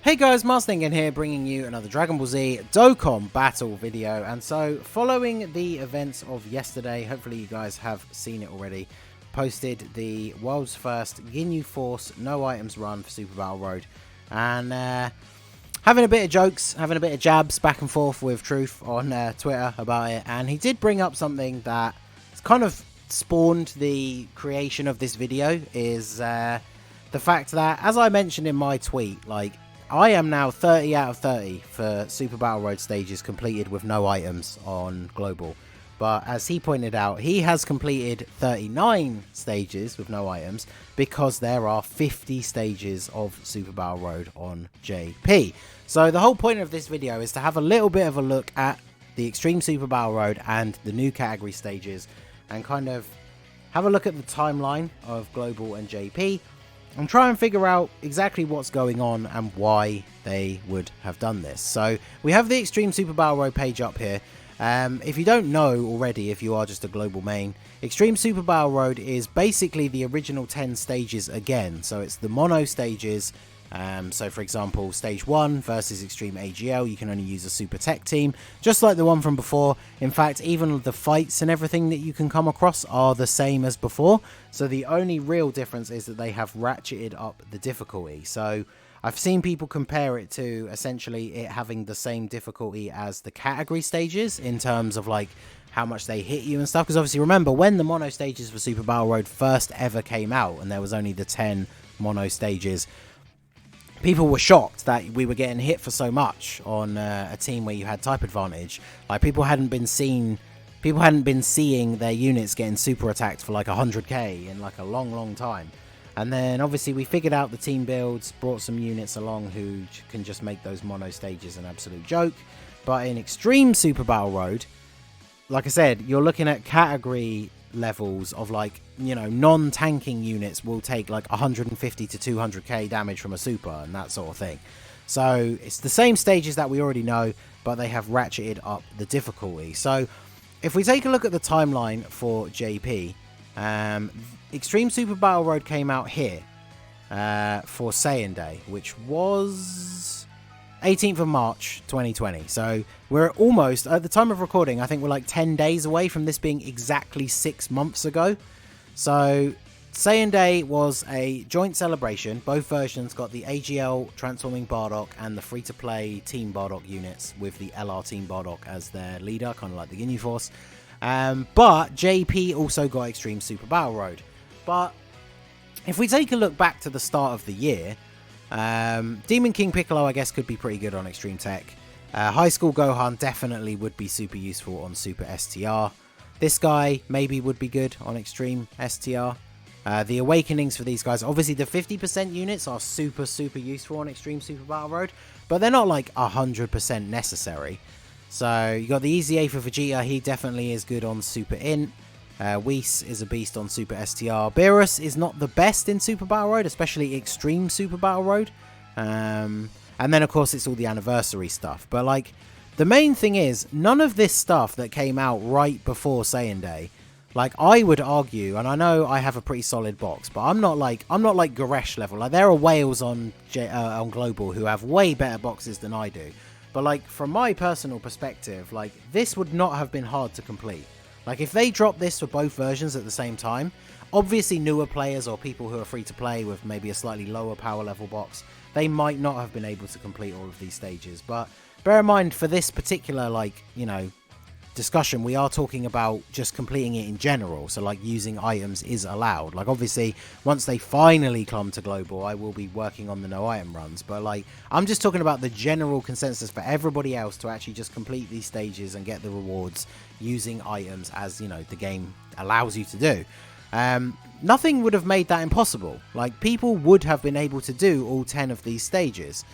Hey guys, Marsningen here, bringing you another Dragon Ball Z Dokkan battle video. And so, following the events of yesterday, hopefully you guys have seen it already, posted the world's first Ginyu Force no items run for Super Battle Road, and having a bit of jokes, having a bit of jabs back and forth with Truth on Twitter about it. And he did bring up something that kind of spawned the creation of this video, is the fact that, as I mentioned in my tweet, like, I am now 30 out of 30 for Super Battle Road stages completed with no items on Global. But as he pointed out, he has completed 39 stages with no items because there are 50 stages of Super Battle Road on JP. So the whole point of this video is to have a little bit of a look at the Extreme Super Battle Road and the new category stages, and kind of have a look at the timeline of Global and JP, and try and figure out exactly what's going on and why they would have done this. So we have the Extreme Super Battle Road page up here. If you don't know already, if you are just a global main, Extreme Super Battle Road is basically the original 10 stages again. So it's the mono stages. So for example, stage 1 versus Extreme AGL, you can only use a super tech team, just like the one from before. In fact, even the fights and everything that you can come across are the same as before. So the only real difference is that they have ratcheted up the difficulty. So I've seen people compare it to essentially it having the same difficulty as the category stages in terms of like how much they hit you and stuff. Because obviously remember, when the mono stages for Super Battle Road first ever came out and there was only the 10 mono stages, people were shocked that we were getting hit for so much on a team where you had type advantage. Like, people hadn't been seeing their units getting super attacked for like 100k in like a long time. And then obviously we figured out the team builds, brought some units along who can just make those mono stages an absolute joke. But in Extreme Super Battle Road, like I said, you're looking at category levels of, like, you know, non-tanking units will take like 150 to 200k damage from a super and that sort of thing. So it's the same stages that we already know, but they have ratcheted up the difficulty. So if we take a look at the timeline for JP, Extreme Super Battle Road came out here for Saiyan Day, which was 18th of March 2020. So we're almost, at the time of recording, I think we're like 10 days away from this being exactly 6 months ago. So Saiyan Day was a joint celebration. Both versions got the AGL Transforming Bardock and the free-to-play Team Bardock units with the LR Team Bardock as their leader, kind of like the Ginyu Force. But JP also got Extreme Super Battle Road. But if we take a look back to the start of the year, Demon King Piccolo, I guess, could be pretty good on Extreme Tech. High School Gohan definitely would be super useful on Super STR. This guy maybe would be good on Extreme STR. The Awakenings for these guys, obviously the 50% units are super useful on Extreme Super Battle Road, but they're not like 100% necessary. So you got the Easy A for Vegeta, he definitely is good on Super Int. Whis is a beast on Super STR. Beerus is not the best in Super Battle Road, especially Extreme Super Battle Road. And then of course it's all the anniversary stuff. But like, the main thing is, none of this stuff that came out right before Saiyan Day, like, I would argue, and I know I have a pretty solid box, but I'm not like Goresh level. Like, there are whales on Global who have way better boxes than I do. But like, from my personal perspective, like, this would not have been hard to complete. Like, if they dropped this for both versions at the same time, obviously newer players or people who are free to play with maybe a slightly lower power level box, they might not have been able to complete all of these stages. But bear in mind, for this particular, like, you know, discussion, we are talking about just completing it in general. So like, using items is allowed. Like, obviously once they finally come to Global, I will be working on the no item runs, but like, I'm just talking about the general consensus for everybody else to actually just complete these stages and get the rewards using items, as, you know, the game allows you to do. Nothing would have made that impossible. Like, people would have been able to do all 10 of these stages.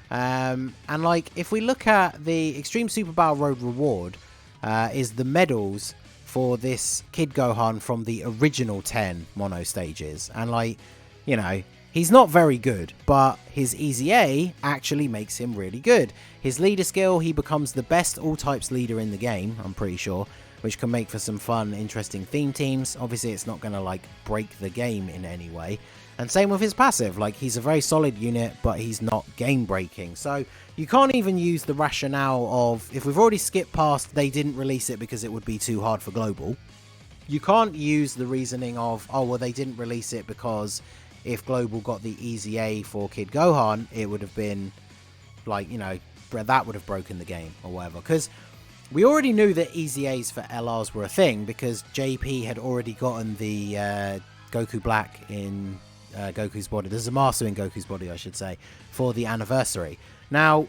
And like, if we look at the Extreme Super Battle Road reward, is the medals for this Kid Gohan from the original 10 mono stages. And like, you know, he's not very good, but his Easy A actually makes him really good. His leader skill, he becomes the best all types leader in the game, I'm pretty sure. which can make for some fun, interesting theme teams. Obviously, it's not going to like break the game in any way. And same with his passive, like he's a very solid unit, but he's not game breaking. So you can't even use the rationale of, if we've already skipped past, they didn't release it because it would be too hard for global. You can't use the reasoning of, oh, well, they didn't release it because if global got the easy A for Kid Gohan, it would have been like, you know, that would have broken the game or whatever. Because we already knew that easy A's for LRs were a thing because JP had already gotten the Goku Black in Goku's body. There's a master in Goku's body, I should say, for the anniversary. Now,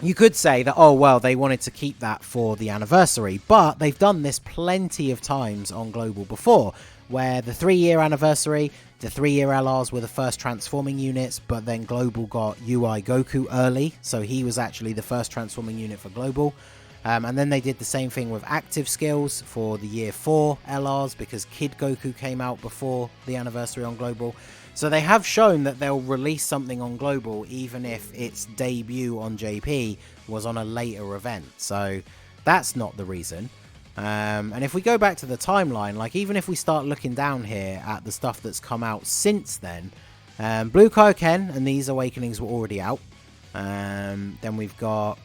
you could say that, oh, well, they wanted to keep that for the anniversary, but they've done this plenty of times on Global before, where the 3-year anniversary, the 3-year LRs were the first transforming units, but then Global got UI Goku early, so he was actually the first transforming unit for Global. And then they did the same thing with active skills for the year 4 LRs, because Kid Goku came out before the anniversary on Global. So they have shown that they'll release something on Global even if its debut on JP was on a later event. So that's not the reason. And if we go back to the timeline, like even if we start looking down here at the stuff that's come out since then, Blue Kaioken and these Awakenings were already out. Then we've got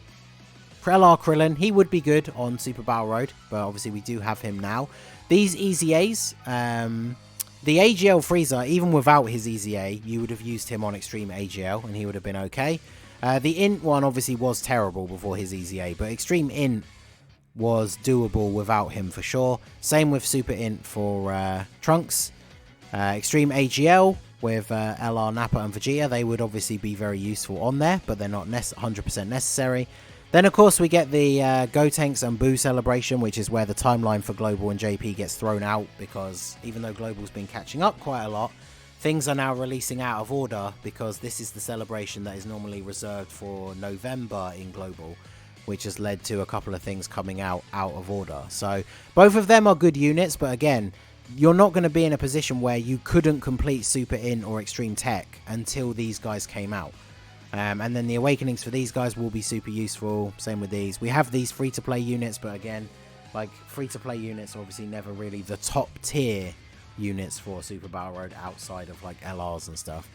LR Krillin. He would be good on Super Battle Road, but obviously we do have him now. These Easy A's, the AGL Frieza, even without his Easy A, you would have used him on Extreme AGL and he would have been okay. The Int one obviously was terrible before his Easy A, but Extreme Int was doable without him for sure. Same with Super Int for Trunks. Extreme AGL with LR, Nappa and Vegeta, they would obviously be very useful on there, but they're not 100% necessary. Then, of course, we get the Gotenks and Boo celebration, which is where the timeline for Global and JP gets thrown out, because even though Global's been catching up quite a lot, things are now releasing out of order, because this is the celebration that is normally reserved for November in Global, which has led to a couple of things coming out of order. So both of them are good units, but again, you're not going to be in a position where you couldn't complete Super Int or Extreme Tech until these guys came out. And then the Awakenings for these guys will be super useful. Same with these. We have these free-to-play units, but again, like free-to-play units are obviously never really the top tier units for Super Battle Road outside of like LRs and stuff.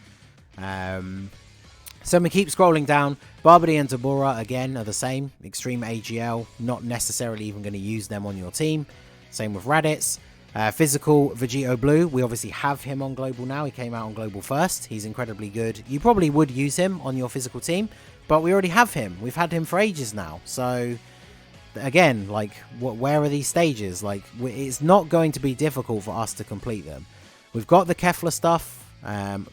So we keep scrolling down. Barbary and Tabora again are the same. Extreme AGL, not necessarily even going to use them on your team. Same with Raditz. Physical Vegito Blue, we obviously have him on Global now. He came out on Global first. He's incredibly good. You probably would use him on your physical team, but we already have him. We've had him for ages now. So again, like, where are these stages? Like, it's not going to be difficult for us to complete them. We've got the Kefla stuff,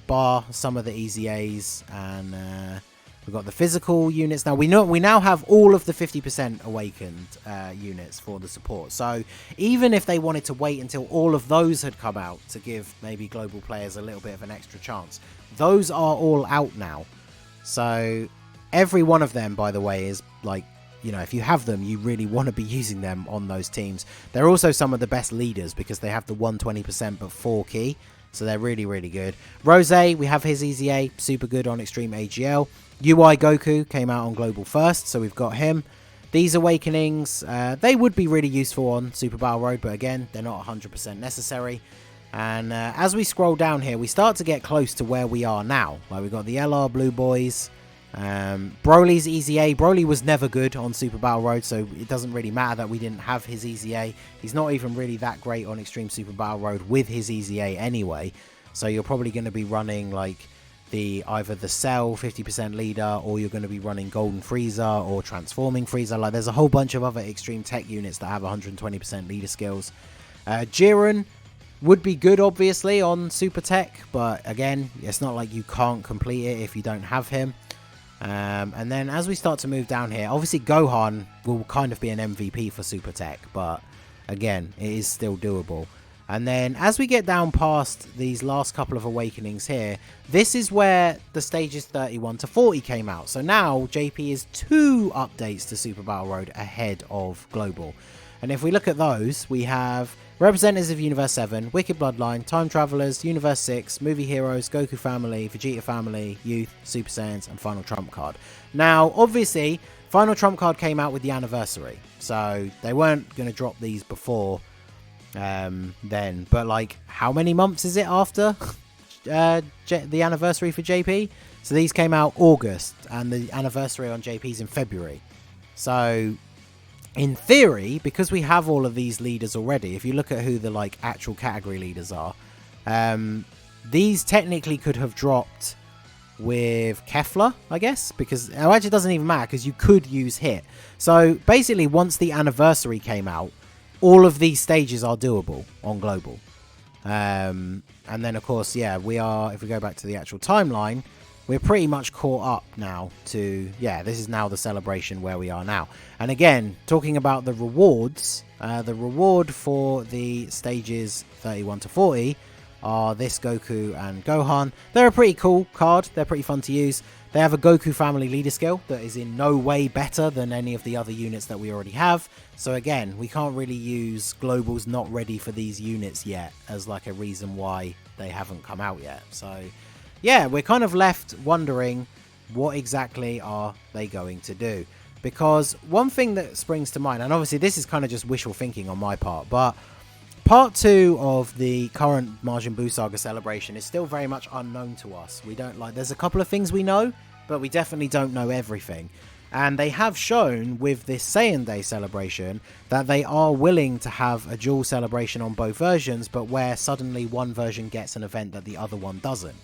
bar some of the Easy A's, and we've got the physical units. Now we now have all of the 50% awakened units for the support. So even if they wanted to wait until all of those had come out to give maybe global players a little bit of an extra chance, those are all out now. So every one of them, by the way, is like, you know, if you have them, you really want to be using them on those teams. They're also some of the best leaders because they have the 120% but 4 key. So they're really, really good. Rose, we have his Easy A, super good on Extreme AGL. UI Goku came out on Global first, so we've got him. These Awakenings, they would be really useful on Super Battle Road, but again, they're not 100% necessary. And as we scroll down here, we start to get close to where we are now. Like, we've got the LR Blue Boys, Broly's Easy A. Broly was never good on Super Battle Road, so it doesn't really matter that we didn't have his Easy A. He's not even really that great on Extreme Super Battle Road with his Easy A anyway. So you're probably going to be running like either the Cell 50% leader, or you're going to be running Golden Frieza or Transforming Frieza. Like, there's a whole bunch of other Extreme Tech units that have 120% leader skills. Jiren would be good, obviously, on Super Tech, but again, it's not like you can't complete it if you don't have him. And then as we start to move down here, obviously Gohan will kind of be an MVP for Super Tech, but again, it is still doable. And then as we get down past these last couple of Awakenings here, this is where the stages 31 to 40 came out. So now JP is 2 updates to Super Battle Road ahead of Global. And if we look at those, we have Representatives of Universe 7, Wicked Bloodline, Time Travelers, Universe 6, Movie Heroes, Goku Family, Vegeta Family, Youth, Super Saiyans, and Final Trump Card. Now, obviously, Final Trump Card came out with the anniversary, so they weren't going to drop these before then. But, like, how many months is it after the anniversary for JP? So these came out August, and the anniversary on JP's in February. So in theory, because we have all of these leaders already, if you look at who the like actual category leaders are, these technically could have dropped with Kefla, I guess, because actually it doesn't even matter because you could use Hit. So basically, once the anniversary came out, all of these stages are doable on global. And then of course, yeah, we are, if we go back to the actual timeline, we're pretty much caught up now to, yeah, this is now the celebration where we are now. And again, talking about the rewards, the reward for the stages 31 to 40 are this Goku and Gohan. They're a pretty cool card. They're pretty fun to use. They have a Goku family leader skill that is in no way better than any of the other units that we already have. So again, we can't really use globals not ready for these units yet as like a reason why they haven't come out yet. So yeah, we're kind of left wondering what exactly are they going to do. Because one thing that springs to mind, and obviously this is kind of just wishful thinking on my part, but part 2 of the current Majin Buu Saga celebration is still very much unknown to us. We don't like, there's a couple of things we know, but we definitely don't know everything. And they have shown with this Saiyan Day celebration that they are willing to have a dual celebration on both versions, but where suddenly one version gets an event that the other one doesn't.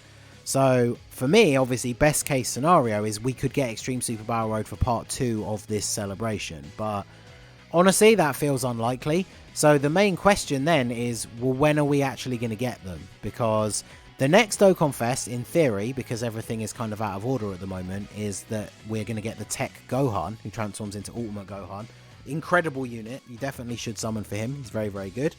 So for me, obviously, best case scenario is we could get Extreme Super Battle Road for part 2 of this celebration. But honestly, that feels unlikely. So the main question then is, well, when are we actually going to get them? Because the next Dokkan Fest, in theory, because everything is kind of out of order at the moment, is that we're going to get the Tech Gohan, who transforms into Ultimate Gohan. Incredible unit. You definitely should summon for him. He's very, very good.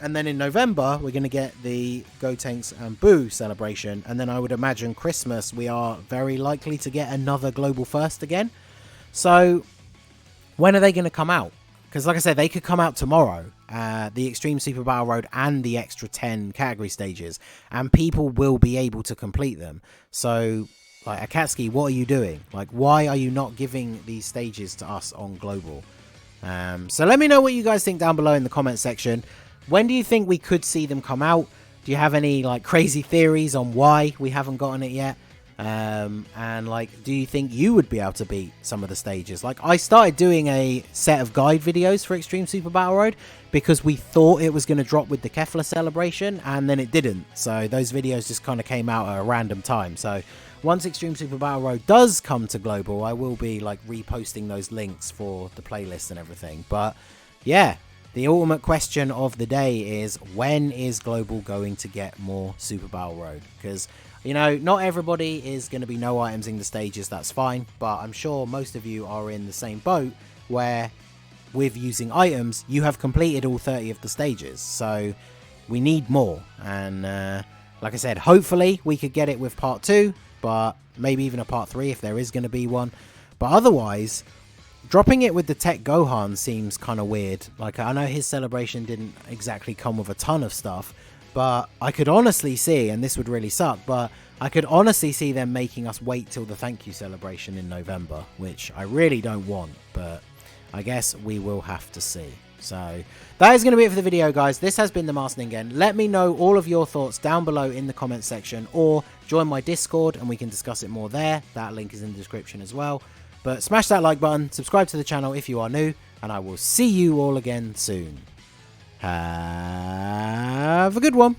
And then in November, we're going to get the Gotenks and Buu celebration. And then I would imagine Christmas, we are very likely to get another Global First again. So when are they going to come out? Because like I said, they could come out tomorrow, the Extreme Super Battle Road and the extra 10 category stages. And people will be able to complete them. So, like, Akatsuki, what are you doing? Like, why are you not giving these stages to us on Global? So let me know what you guys think down below in the comment section. When do you think we could see them come out? Do you have any like crazy theories on why we haven't gotten it yet? And like, do you think you would be able to beat some of the stages? Like, I started doing a set of guide videos for Extreme Super Battle Road because we thought it was going to drop with the Kefla celebration, and then it didn't. So those videos just kind of came out at a random time. So once Extreme Super Battle Road does come to Global, I will be like reposting those links for the playlist and everything. But yeah, the ultimate question of the day is, when is Global going to get more Super Battle Road? Because, you know, not everybody is going to be no items in the stages, that's fine. But I'm sure most of you are in the same boat where, with using items, you have completed all 30 of the stages. So we need more. And like I said, hopefully we could get it with part 2, but maybe even a part 3 if there is going to be one. But otherwise, dropping it with the Tech Gohan seems kind of weird. Like, I know his celebration didn't exactly come with a ton of stuff, but I could honestly see, and this would really suck, but I could honestly see them making us wait till the thank you celebration in November, which I really don't want, but I guess we will have to see. So that is going to be it for the video, guys. This has been the Masked Ningen. Let me know all of your thoughts down below in the comment section, or join my Discord and we can discuss it more there. That link is in the description as well. But smash that like button, subscribe to the channel if you are new, and I will see you all again soon. Have a good one.